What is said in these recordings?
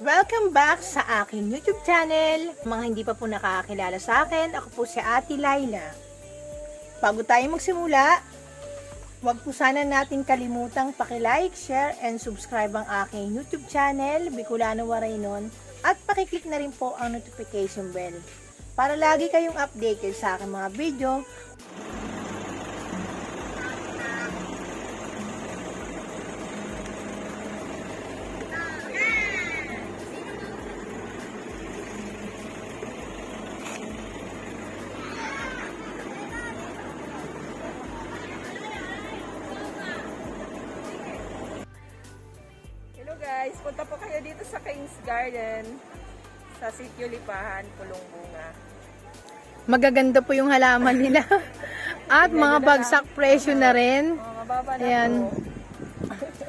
Welcome back sa aking YouTube channel. Mga hindi pa po nakakakilala sa akin, ako po si Ate Laila. Bago tayo magsimula, huwag po sana natin kalimutang paki-like, share, and subscribe ang aking YouTube channel, Bicolano Waraynon, at pakiclick na rin po ang notification bell para lagi kayong updated sa aking mga video. Hello guys, punta po kayo dito sa King's Garden sa Sitio Lipahan, Pulong Bunga. Magaganda po yung halaman nila. At mga bagsak presyo na rin. Mababa na Ayan. po.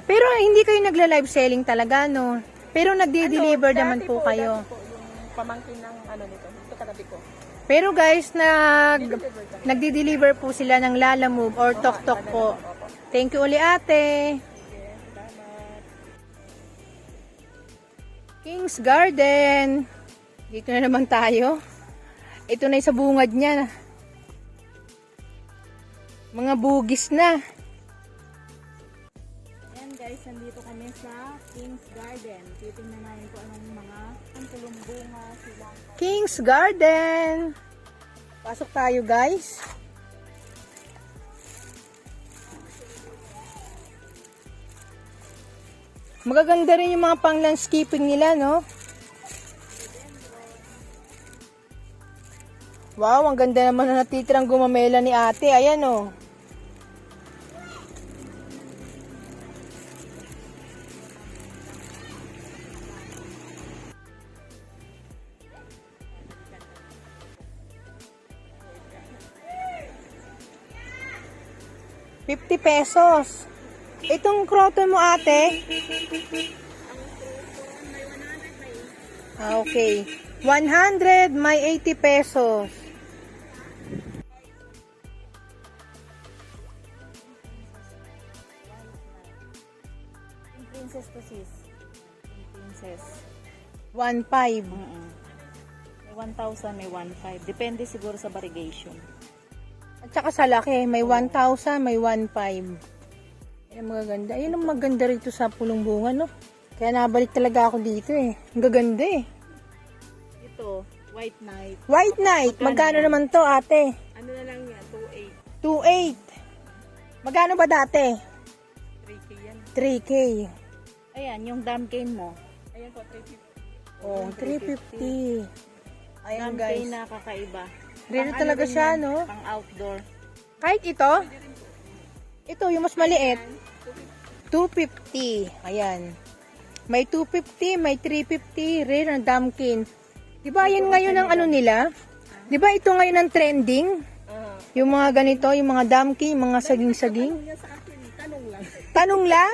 Pero hindi kayo nagla-live selling talaga, no? Pero nagde-deliver naman Dati po kayo. Dati po yung pamangkin ng nito. Ito katabi ko. Pero guys, Deliver kami. nagde-deliver po sila ng Lalamove or Tok Tok po. Opo. Thank you uli ate. Sige, salamat. King's Garden. Dito na naman tayo. Ito na yung sa bungad niya. Mga bugis na. Ayan guys, nandito kami sa King's Garden. Titingnan namin po anong mga pulong bunga silang. King's Garden. Pasok tayo guys. Magaganda rin yung mga pang landscaping nila, no? Wow, ang ganda naman na natitirang gumamela ni ate. Ayan, oh. ₱50. Itong croton mo, ate? Okay. 100, may ₱80. Yung princess to sis. Yung princess. 1.5. May 1,000, may 1,500. Depende siguro sa variegation. At saka sa laki, may 1,000, may 1.5. Ayan, magaganda. Ayun ang maganda rito sa Pulong Bunga, no? Kaya nabalik talaga ako dito eh. Ang gaganda eh. Ito, White Knight. White Knight, magkano naman to, ate? Ano na lang yan? 2.8. 2.8. Magkano ba dati? 3K yan. 3K. Ayan, yung dam cane mo. Ayan po, 350. Oh, 350. Ayan Dam guys. cane na kakaiba. Rare Pang talaga rin siya, yan, no? Pang outdoor. Kahit ito? Ito, yung mas maliit. 250. Ayan. May 250, may 350. Rare ang damkin. Diba yan ngayon ang ano nila? Diba ito ngayon ang trending? Yung mga ganito, yung mga damkin, yung mga saging-saging. Yan sa akin, tanong lang. Tanong lang,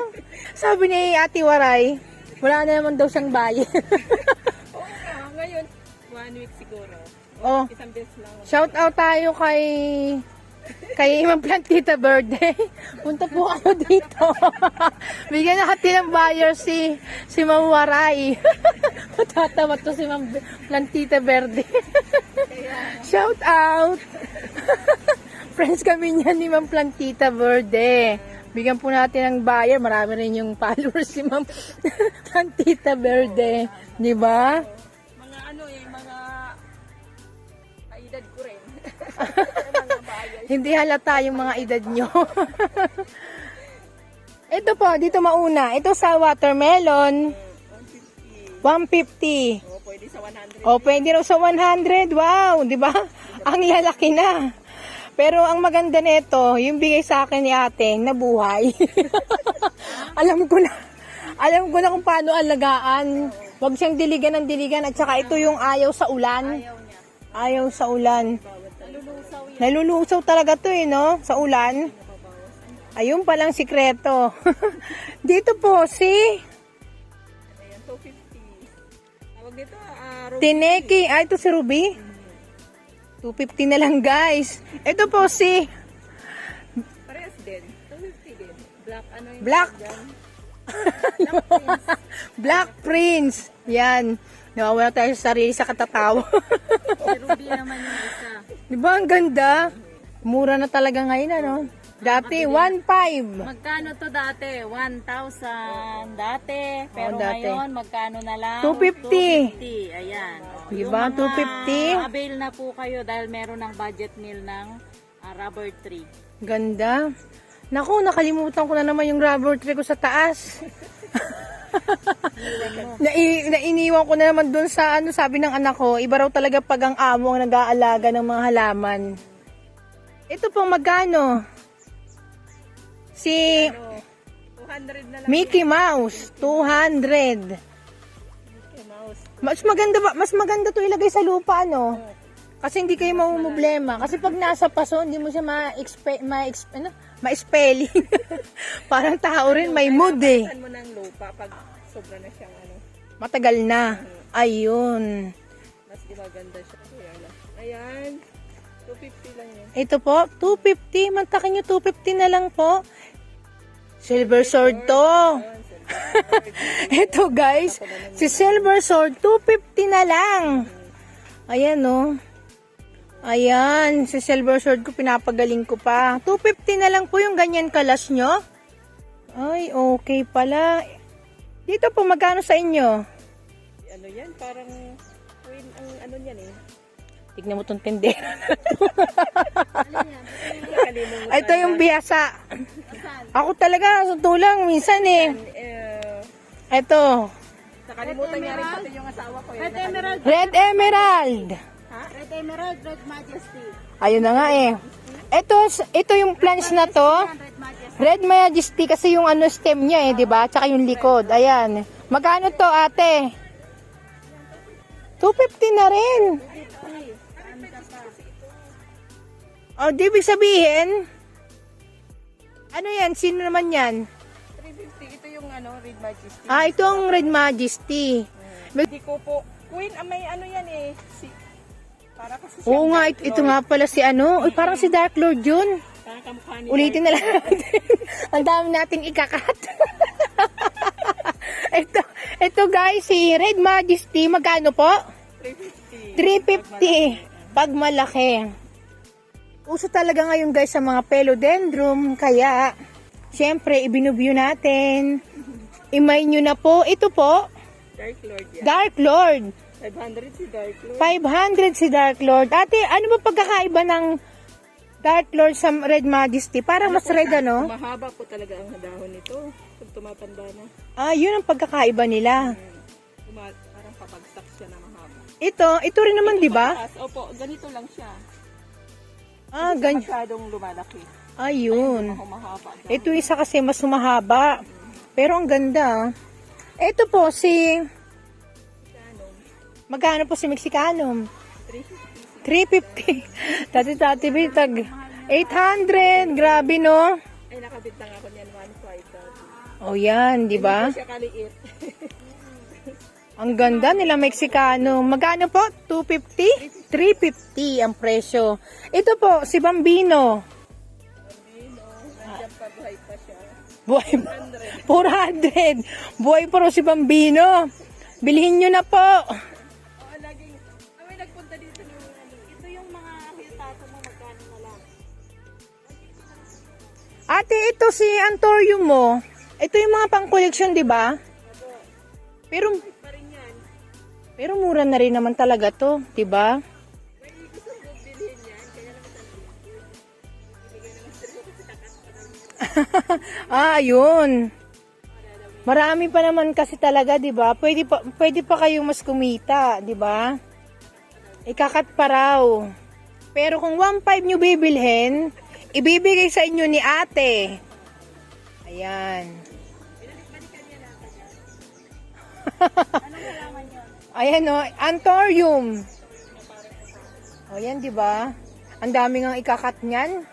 sabi ni Ate Waray, wala na naman daw siyang bayad. Oo nga, ngayon, 1 week siguro. Oh, Isang beses lang. shout out tayo kay Ma'am Plantita Birthday. Punta po kayo dito. Bigyan natin ng buyer si Ma'am Waray. Matatawa to si Ma'am Plantita Verde. Shout out. Friends kami niyan ni Ma'am Plantita Verde. Bigyan po natin ng buyer. Marami rin yung followers si Ma'am Plantita Verde. Di ba? Mga mga kaedad ko rin. Mga bayan. Hindi halata yung mga edad nyo. Ito po, dito mauna. Ito sa watermelon. 150. 150. O, pwede sa 100. O, pwede raw sa 100. Wow, di ba? Ang lalaki na. Pero ang maganda nito, yung bigay sa akin ni ate, nabuhay. Alam ko na kung paano alagaan. Huwag siyang diligan ng diligan. At saka ito yung ayaw sa ulan. Ayaw niya. Ayaw sa ulan. Nalulusaw yan. Nalulusaw talaga to eh, no? Sa ulan. Ayun palang sikreto. Dito po si Ayan, 250. Tawag dito, Ruby. Tineki. Ay, ito si Ruby. 250 na lang guys. Ito po si Parehas din. 250 din. Black, ano yung Black. tawag dyan? Black Prince. Yan. Nawawala tayo sa sarili sa katatawa. Si Ruby naman yung isa. Di ba ang ganda? Mura na talaga ngayon, ano? Dati, 1.5. Magkano to dati? 1,000 dati. Pero dati. ngayon, magkano na lang? 250. 250. Ayan. O, Di yung ba? mga 250? Avail na po kayo dahil meron ng budget meal ng rubber tree. Ganda. Naku, nakalimutan ko na naman yung rubber tree ko sa taas. Nainiwan ko na naman dun sa ano, sabi ng anak ko, iba raw talaga pag ang amo ang nag-aalaga ng mga halaman. Ito pong magkano? Si 200 na lang. Mickey Mouse, 200. Mickey Mouse. Mas maganda to ilagay sa lupa, ano? Kasi hindi kayo mamumblema. Kasi pag nasa paso, hindi mo siya ma-spelling. Parang tao rin, may mood eh. Saan mo ng lupa pag sobra na siyang ano. Matagal na. Ayun. Mas gumaganda siya. Ayan. 250 lang yun. Ito po, 250. Mantakin nyo, 250 na lang po. Silver sword to. Ito guys, si silver sword, 250 na lang. Ayan oh. Ayan, si silver sword ko, pinapagaling ko pa. 250 na lang po yung ganyan kalas nyo. Ay, okay pala. Dito po, magkano sa inyo? Ano yan? Parang queen ang ano yan eh. Tignan mo itong tindera. Nakalimutan. Ito yung biyasa. Ako talaga, sutulang, minsan eh. Ito, Nakalimutan niya rin pati yung asawa ko. Red Emerald. Red Emerald. Red Emerald, Red Majesty. Ayun na nga eh. Ito yung plants na to. Red Majesty. Red Majesty kasi yung ano stem niya eh, 'di ba? Tsaka yung likod. Ayan. Magkano to, ate? 250 na rin. Oh, di ibig sabihin, ano yan? Sino naman yan? 350. Ito yung ano, Red Majesty. Ah, ito ang Red Majesty. Hindi ko po. Queen, may ano yan eh. Para kasi Oo nga, ito nga pala si ano. Uy, parang si Dark Lord yun. Parang kamukha niya. Ulitin na lang natin. Ang dami nating ikakat. ito guys, si Red Majesty, magkano po? 350. Pag malaki. Uso talaga ngayon guys sa mga philodendron, kaya syempre ibinubyo natin. Imay nyo na po. Ito po, Dark Lord yan. Dark Lord. 500 si Dark Lord. 500 si Dark Lord. Ate, ano ba pagkakaiba ng Dark Lord sa Red Majesty? Parang mas red, ano? Mahaba po talaga ang dahon nito. Pag tumatanda na. Ah, yun ang pagkakaiba nila. Parang papagsak siya na mahaba. Ito rin naman, di ba? Mataas. Opo, ganito lang siya. Ah, Hindi siya ganyan. masyadong lumalaki. Ayun. Mahaba. Ito isa kasi mas sumahaba. Pero ang ganda. Ito po si... Magkano po si Mexicanum? 350. Tati bitag. 800. Grabe, no? Ay, nakabit lang ako niyan. 1.5 dati. Oh, yan, di ba? Hindi siya kaliit. Ang ganda nila Mexicano. Magkano po? 250? 350 ang presyo. Ito po, si Bambino. Nandiyan pa, buhay pa siya. Buhay 400. Buhay pa rin si Bambino. Bilhin nyo na po. Oo, laging, may nagpunta dito ng Ito yung mga hitato mo, magkano na lang. Ate, ito si Antorium mo. Ito yung mga pang-collection, di ba? Pero pa rin yan. pero mura na rin naman talaga to, di ba? May gusto ko bilhin yan, kaya naman Ah, ayun. Marami pa naman kasi talaga, 'di ba? Pwede pa kayong mas kumita, 'di ba? Ikakat pa raw. Pero kung 1.5 nyo bibilhin, ibibigay sa inyo ni ate. Ayan. Ayan o, Antorium. O yan, 'di ba? Ang dami ngang ikakat niyan.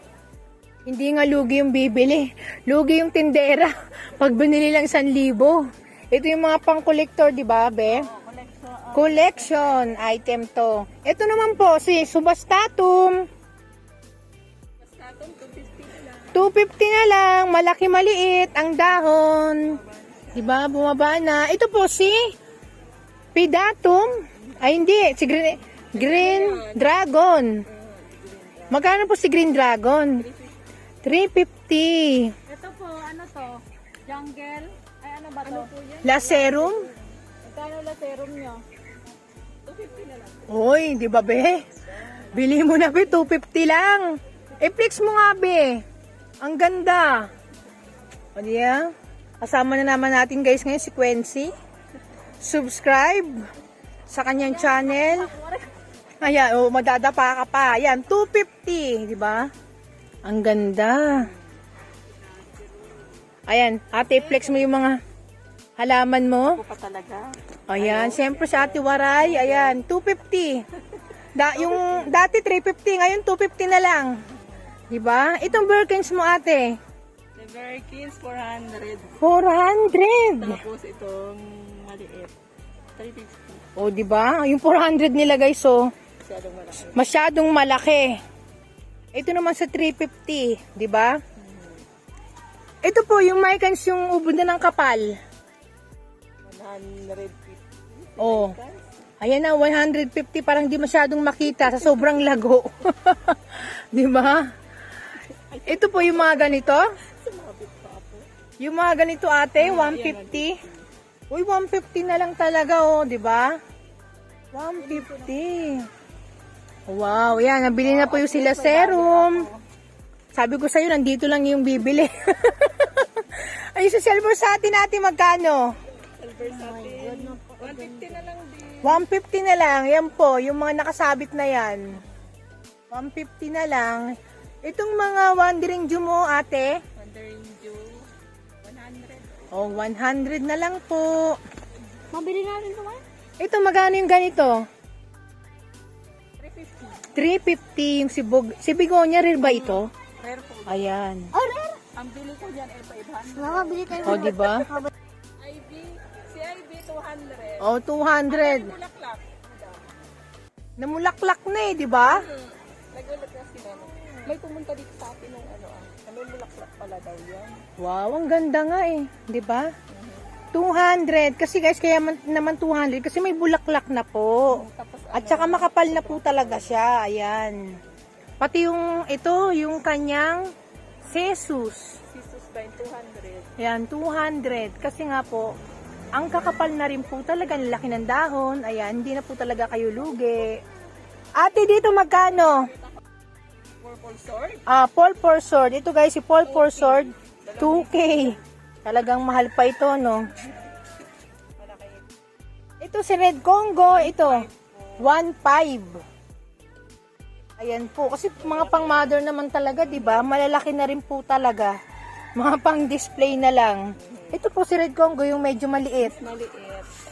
Hindi nga lugi yung bibili. Lugi yung tindera. Pag binili lang 1,000. Ito yung mga pang-collector, di ba, be? Collection item to. Ito naman po, si Subastatum. 250 na lang. Malaki maliit ang dahon. Di ba? Bumaba na. Ito po si Lapidatum. Ay, hindi. Si Green Dragon. Magkano po si Green Dragon? 350. Ito po, ano to? Jungle? Ay, ano ba to? Lacerum. Magkano la serum nyo? Oy, di ba be? Bili mo na be, 250 lang. I-flex mo nga be. Ang ganda. O diya? Kasama na naman natin guys ngayon si Quincy. Subscribe sa kanyang channel. Ayan, oh, madadapa ka pa. Ayan, 250, di ba? Ang ganda. Ayan, ate, flex mo yung mga halaman mo. Po pa talaga. Ayan, siyempre sa Ate Waray, ayan, 250. Yung dati 350, ngayon 250 na lang. Diba? Itong Birkins mo ate. The Birkins, 400. 400. Tapos itong maliit, 350. O, diba? Yung 400 nila guys, so, Masyadong malaki. masyadong malaki. Ito naman sa 350, diba? Ito po, yung Mycans yung ubod na ng kapal. 150. Oh. Ayan na, 150, parang di masyadong makita sa sobrang lago. Di ba? Ito po yung mga ganito. Yung mga ganito ate, 150. Uy, 150 na lang talaga oh, di ba? 150. Wow, yan, nabili na po yung sila serum. Sabi ko sa'yo, nandito lang yung bibili. Ay, sa silver sa atin natin magkano? Silver sa atin. 150 na lang din. 150 na lang. Yan po, yung mga nakasabit na yan. 150 na lang. Itong mga Wandering Dew mo, ate? Wandering Dew, 100. Oh, 100 na lang po. Mabili natin ito man? Ito, magkano yung ganito? 350 350. yung si Bigonia, rare ba ito? Rare po. Ayan. Oh, rare! Ang bili ko dyan ay 500. Mama, bili tayo. O, di ba? IB, si IB 200. Oh, 200. Bulaklak. Namulaklak na eh, di ba? Nagulat na si Mama. May pumunta dito sa atin ng may bulaklak pala daw yan. Wow, ang ganda nga eh, di ba? 200. Kasi guys, kaya naman 200 kasi may bulaklak na po. Tapos At saka makapal na po talaga siya. Ayan. Pati yung ito, yung kanyang Cesus. sisus ba yung 200? Ayan, 200. Kasi nga po, ang kakapal na rin po talaga, ang laki ng dahon. Ayan, hindi na po talaga kayo lugi. Ate, dito magkano? Purple sword? Paul for sword. Ito guys, si Paul for sword, 2K. Talagang mahal pa ito, no? Ito si Red Congo, ito, 1.5. Ayan po, kasi mga pang mother naman talaga, di ba? Malalaki na rin po talaga. Mga pang display na lang. Ito po si Red Congo, yung medyo maliit. Maliit.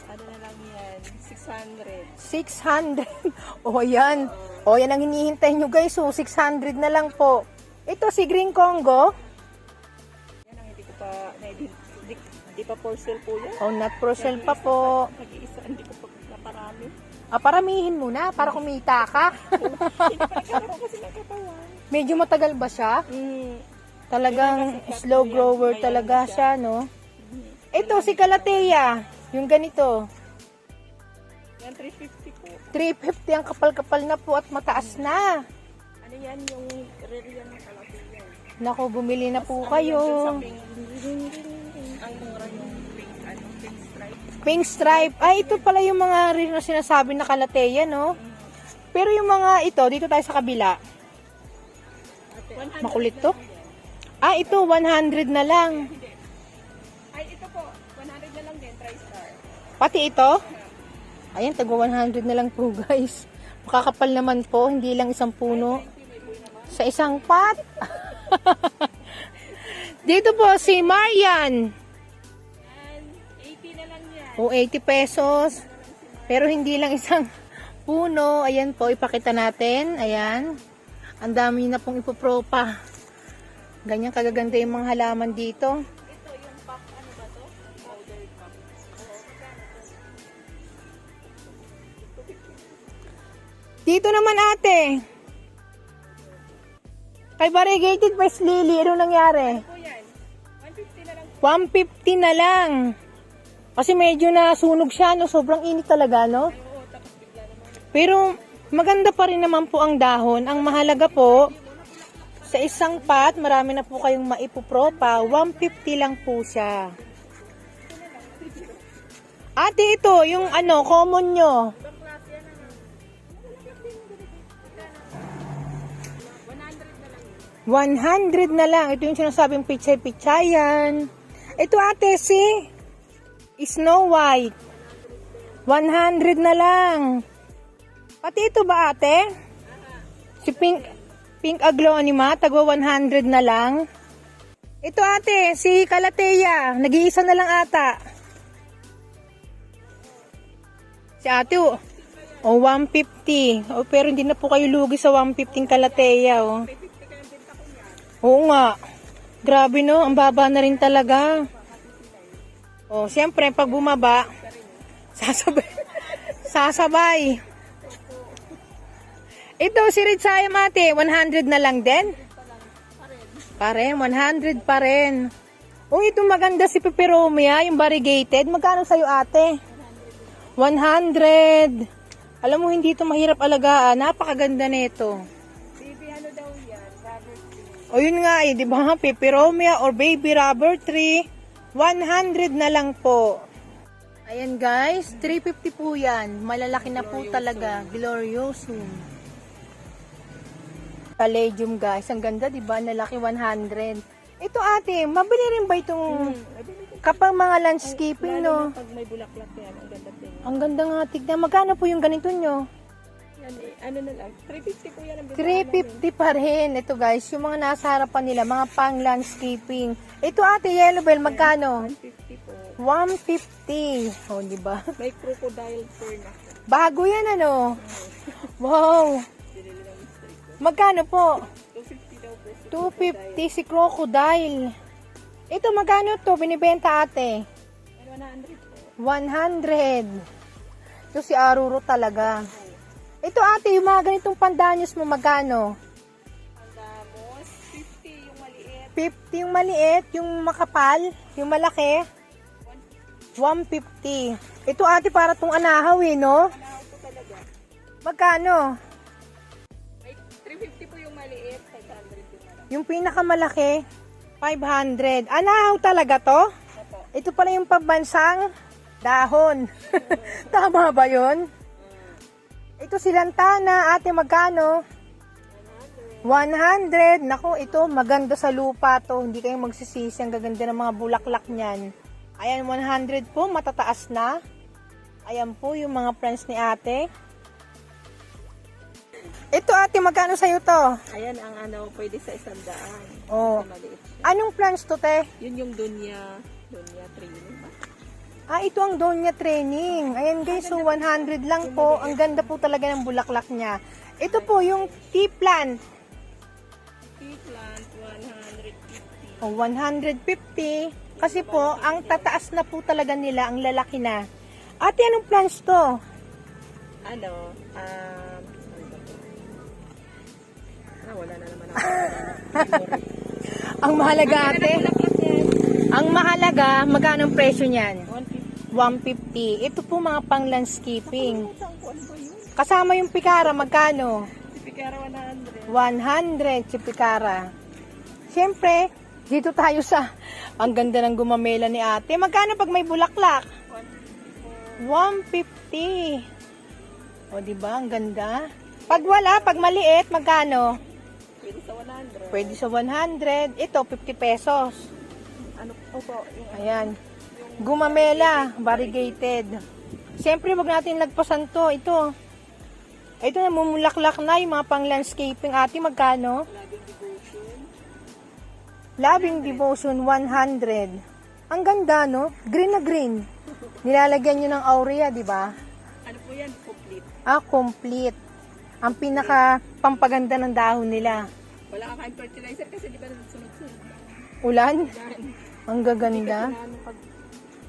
Ano na lang yan? 600. 600. O yan. O yan ang hinihintay nyo guys. So 600 na lang po. Ito si Green Congo. Yan ang hindi ko pa, hindi pa for sale po yan. Oh, not for sale pa po. Nag-iisa, hindi ko pa naparami. Paramihin mo na para kumita ka. Nagkaroon kasi ng katawan. Medyo matagal ba siya? Talagang slow grower talaga siya, no? Ito si Calathea. Yung ganito. Yan, 350 po. 350 ang kapal-kapal na po at mataas na. Ano yan, yung rare yan ng kalapit yan. Naku, bumili na po Ano kayo. yan dun sa ang mura yung pink stripe. Pink stripe. Ay, ito pala yung mga rin na sinasabi na Calathea, no? Pero yung mga ito, dito tayo sa kabila. Makulit to. Ito, 100 na lang. Ay, ito po, 100 na lang din, TriStar. Pati ito? Ayan, tago 100 na lang po, guys. Makakapal naman po, hindi lang isang puno. Sa isang pot. Dito po, si Marian. Yan, 80 na lang yan. O, 80 pesos. Pero hindi lang isang puno. Ayan po, ipakita natin. Ayan. Ang dami na pong ipopropa. Ganyan kagaganda yung mga halaman dito. Ito, yung pack, ano ba to? Powder pack. Dito naman ate. Kay Variegated West Lily, ano nangyari? Po yan, 150 na lang. 150 na lang. Kasi medyo nasunog siya, no? Sobrang init talaga, no? Oo, tapos bigla naman. Pero maganda pa rin naman po ang dahon. Ang mahalaga po, sa isang pot, marami na po kayong maipupropa. 150 lang po siya. Ate, ito, yung ano, common nyo. 100 na lang. Ito yung sinasabing pichay-pichayan. Ito ate, si Snow White. 100 na lang. Pati ito ba ate? Si Pink Aglonema, tagwa 100 na lang. Ito ate, si Calathea, nag-iisa na lang ata. Si ate, oh, 150. Oh, pero hindi na po kayo lugi sa 150 Calathea, oh. Oo nga. Grabe no, ang baba na rin talaga. Oh, siyempre pag bumaba, sasabay. Sasabay. Ito si Ritsaya mate, 100 na lang din. Pa rin, 100 pa rin. Oh, ito maganda si Peperomia, yung variegated. Magkano sa'yo ate? 100. Alam mo, hindi ito mahirap alagaan. Napakaganda nito. Baby, ano daw yan? Rubber tree. O yun nga eh, di ba? Peperomia or baby rubber tree, 100 na lang po. Ayan guys, 350 po yan. Malalaki na po talaga. Gloriosum. Palladium guys, ang ganda di ba? Nalaki 100. Ito ate, mabili rin ba itong kapag mga landscaping no? Pag may bulaklak yan, ang ganda tingnan. Ang ganda nga tignan. Magkano po yung ganito nyo? Yan eh, ano na lang, 350 po yan ang benta 350 pa rin. Ito guys, yung mga nasa harapan nila, mga pang landscaping. Ito ate, yellow bell, magkano? 150 po. 150. Oh, di ba? May crocodile fur na. Bago yan ano? Wow. Binili ng mistake ko. Magkano po? 250 daw po. 250 si crocodile. Ito magkano to binibenta ate? 100 po. 100. Ito si Aruro talaga. Ito ate, yung mga ganitong pandanyos mo magkano? Andamos, 50 yung maliit. 50 yung maliit, yung makapal, yung malaki. 150. Ito ate para tong anahaw eh, no? Anahaw po talaga. Magkano? May 350 po yung maliit, 500 yung malaki. Yung pinakamalaki, 500. Anahaw talaga to? Opo. Ito pala yung pambansang dahon. Tama ba yun? Ito si Lantana, ate magkano? 100. Nako, ito maganda sa lupa to. Hindi kayo magsisisi. Ang gaganda ng mga bulaklak niyan. Ayan, 100 po. Matataas na. Ayan po yung mga friends ni ate. Ito ate, magkano sa'yo to? Ayan ang ano, pwede sa 100. Oh. Maliit siya. Anong plants to, te? Yun yung dunya training ba? Ah, ito ang Donya Training. Ayan guys, so 100 lang po. Ang ganda po talaga ng bulaklak niya. Ito po yung tea plant. Tea plant, 150. O, 150. Kasi po, ang tataas na po talaga nila, ang lalaki na. Ate, anong plants to? Ano, wala na naman ako. Ang mahalaga ate, ang mahalaga, magkano ang presyo niyan? 150. Ito po mga pang landscaping. Kasama yung pikara, magkano? Si Picara 100. 100 si pikara. Siyempre, dito tayo sa, ang ganda ng gumamela ni ate. Magkano pag may bulaklak? 150. O, diba? Ang ganda. Pag wala, pag maliit, magkano? Pwede sa 100. Pwede sa 100. Ito, 50 pesos. Ano po po? Yung Ayan. Gumamela, variegated. Siyempre, wag natin lagpasan to. Ito. Ito, namumulaklak na yung mga pang landscaping. Ate, magkano? Labing devotion. Loving Devotion, 100. Ang ganda, no? Green na green. Nilalagyan nyo ng aurea, di ba? Ano po yan? Complete. Ah, complete. Ang pinaka pampaganda ng dahon nila. Wala kang fertilizer kasi di ba sunod-sunod? Ulan? Ang gaganda. Ano pag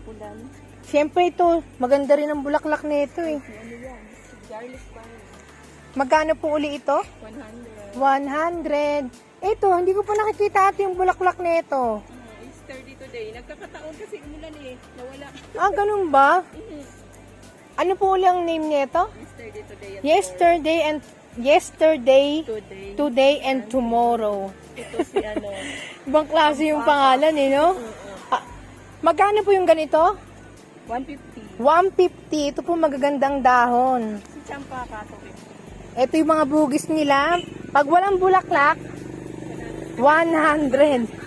ulan? Siyempre ito, maganda rin ang bulaklak nito eh. Ano yan? Garlic pa yun. Magkano po uli ito? 100. 100. Ito, hindi ko pa nakikita ate yung bulaklak nito. It's 30 today. today. Nagkakataon kasi umulan eh. Nawala. Ah, ganun ba? Ano po ulit ang name nito? Yesterday, today, and tomorrow. Ito si ano. Ibang klase yung pangalan eh, no? Ah, magkano po yung ganito? 150. 150. Ito po magagandang dahon. Si Champa ka, 250. Ito yung mga bugis nila. Pag walang bulaklak, 100.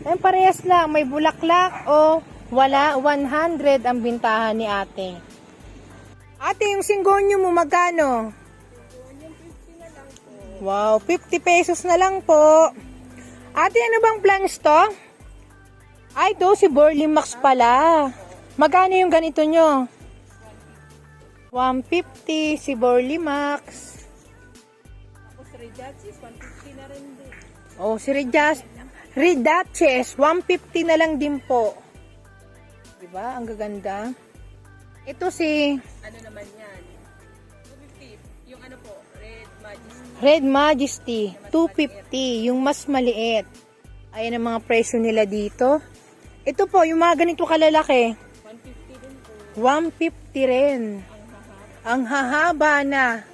Ayun, parehas lang. May bulaklak o wala, 100 ang bintahan ni ate. Ate, yung singgonyo mo magkano? Wow, 50 pesos na lang po. Ate, ano bang plants to? Ay, ito si Burley Max pala. Magkano yung ganito nyo? 150 si Burley Max. Tapos Redachis, 150 na rin din. Oh, si Redachis, 150 na lang din po. Diba? Ang gaganda. Ito si Ano naman yan? 250. Yung ano po, Red Red Majesty. Majesty, 250, yung mas maliit. Ayan ang mga presyo nila dito. Ito po, yung mga ganito kalalaki, 150 din po. 150 rin. Ang hahaba na.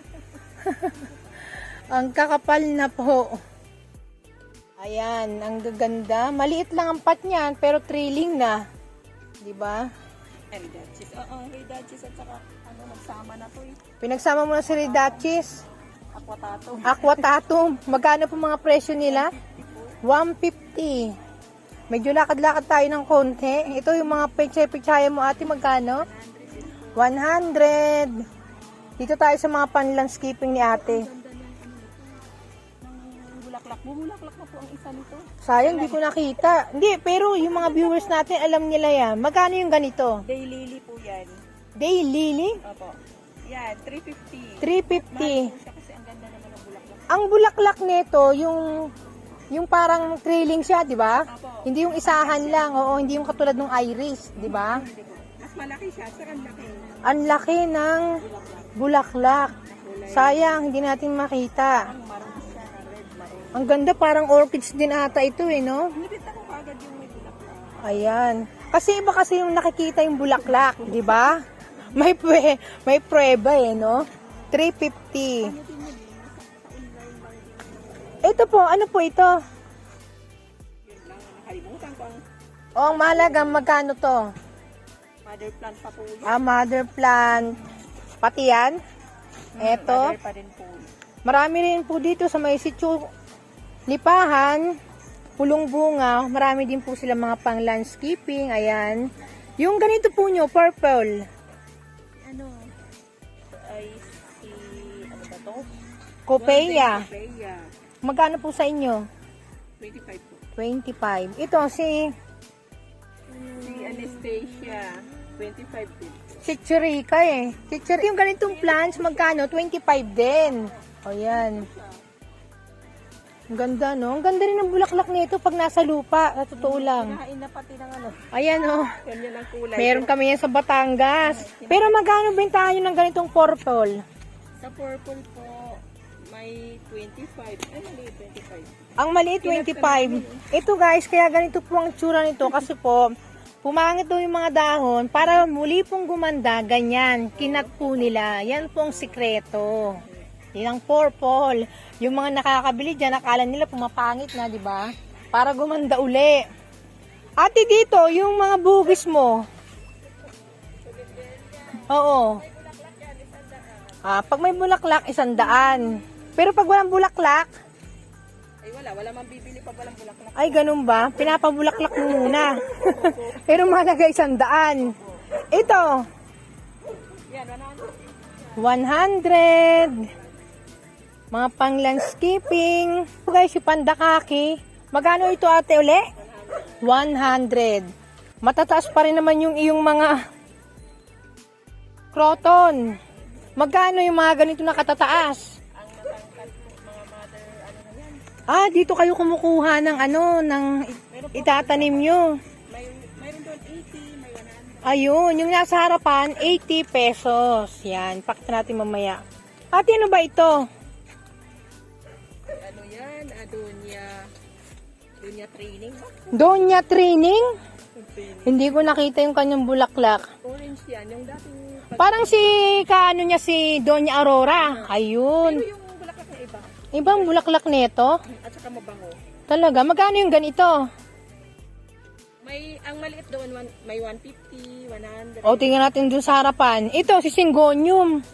Ang kakapal na po. Ayan, ang gaganda. Maliit lang ang pat niyan, pero thrilling na. Diba? Redachis. Oo, Redachis at saka ano, nagsama na to eh. Pinagsama mo na si Redachis. Aquatato. Aquatatum. Magkano po mga presyo nila? 150. Medyo lakad-lakad tayo ng konti. Ito yung mga pechay-pechaya mo ate. Magkano? 100. Dito tayo sa mga pan-landscaping ni ate. Ng bulaklak. Bumulaklak na po ang isa nito. Sayang, di ko nakita. Hindi, pero yung mga viewers natin, alam nila yan. Magkano yung ganito? Daylily po yan. Daylily? Opo. Yan, 350. 350. Mahal po siya kasi ang ganda naman ng bulaklak. Ang bulaklak nito, yung parang trailing siya, di ba? Opo. Hindi yung isahan lang, oo, hindi yung katulad ng iris, di ba? Mas malaki siya, saka ang laki. Ang laki ng bulaklak. Sayang, hindi natin makita. Ang marami siya na red maroon. Ang ganda, parang orchids din ata ito eh, no? Nilibita ko kagad yung may bulaklak. Ayan. Kasi iba kasi yung nakikita yung bulaklak, di ba? May prueba eh, no? 350. Ito po, ano po ito? Yun lang, nakalimutan ko ang O, ang mahalaga, magkano to? mother plant pa po yun. Ah, mother plant. Pati yan? Ito. Mother pa rin po. Marami rin po dito sa may sitio Lipahan, Pulong Bunga. Marami din po sila mga pang landscaping. Ayan. Yung ganito po nyo, purple. Ano? Ay, si, ano ba to? Copeia. Copeia. Magkano po sa inyo? 25 po. 25. Ito, si Anastasia, 25 din. Chichirica eh. Yung ganitong plants, magkano? 25 din. O yan. Ang ganda, no? Ang ganda rin ng bulaklak nito pag nasa lupa. Sa totoo lang. Kinain na pati ng ano. Ayan, oh. Ganyan ang kulay. Meron kami yan sa Batangas. Pero magkano bentahan nyo ng ganitong purple? Sa purple po, may 25. Ay, mali, 25. Ang maliit, 25. Ito guys, kaya ganito po ang tsura nito kasi po, pumangit daw yung mga dahon para muli pong gumanda, ganyan. Kinat po nila. Yan po ang sikreto. Yan ang purple. Yung mga nakakabili dyan, akala nila pumapangit na, di ba? Para gumanda uli. Ate, dito, yung mga bugis mo. Oo. Ah, pag may bulaklak, 100. Pero pag walang bulaklak, Ay, wala mang bibili pag walang bulaklak. ay ganun ba? Pinapabulaklak mo muna. Pero mahalaga 100. Ito, Yan, 100. Mga pang landscaping. So guys, yung pandakaki. Magkano ito ate uli? 100. Matataas pa rin naman yung iyong mga croton. Magkano yung mga ganito na katataas? ang matangkad po, mga mother, ano na yan. Ah, dito kayo kumukuha ng ano, ng itatanim nyo. Mayroon doon 80, may 100. Ayun, yung nasa harapan, 80 pesos. Yan, pakita natin mamaya. Ate, ano ba ito? Ano yan? Adonia. Dunya training ba? Donya Training? Hindi ko nakita yung kanyang bulaklak. Orange yan. Yung dating... Parang si, kaano niya, si Doña Aurora. Ayun. Pero yung bulaklak na iba. Ibang bulaklak nito. At saka mabango. Talaga, magkano yung ganito? Ang maliit doon, may 150, 100. O, tingnan natin dun sa harapan. Ito, si Syngonium.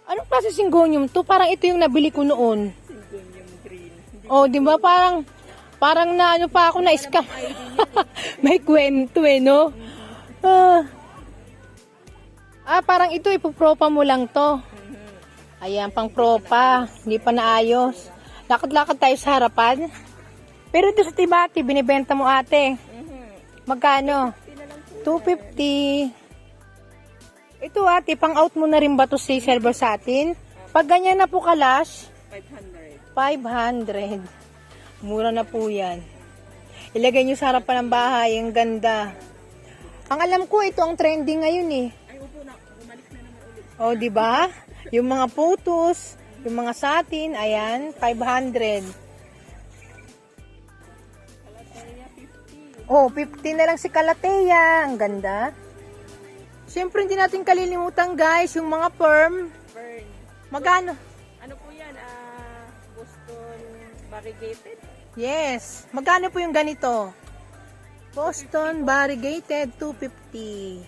Anong klase Syngonium to? Parang ito yung nabili ko noon. Syngonium green. O, di ba parang na ano pa ako na scam. May kwento eh, no? Parang ito, ipopropa mo lang to. Ayan, pang propa. Hindi pa naayos. Lakad-lakad tayo sa harapan. Pero ito sa Tibati, binibenta mo ate. Magkano? 250. Ito ate, pang out mo na rin ba to si silver satin? Pag ganyan na po kalash, 500. Mura na po yan. Ilagay nyo sa harapan ng bahay. Ang ganda. Ang alam ko, ito ang trending ngayon eh. Ay, upo na. Bumalik na naman ulit. O, di ba? Yung mga photos, yung mga satin, ayan, 500. Oh, 50 na lang si Calathea. Ang ganda. Siyempre, hindi natin kalilimutan, guys, yung mga perm. Burn. Magkano? Ano po yan? Boston variegated? Yes. Magkano po yung ganito? Boston variegated, 250.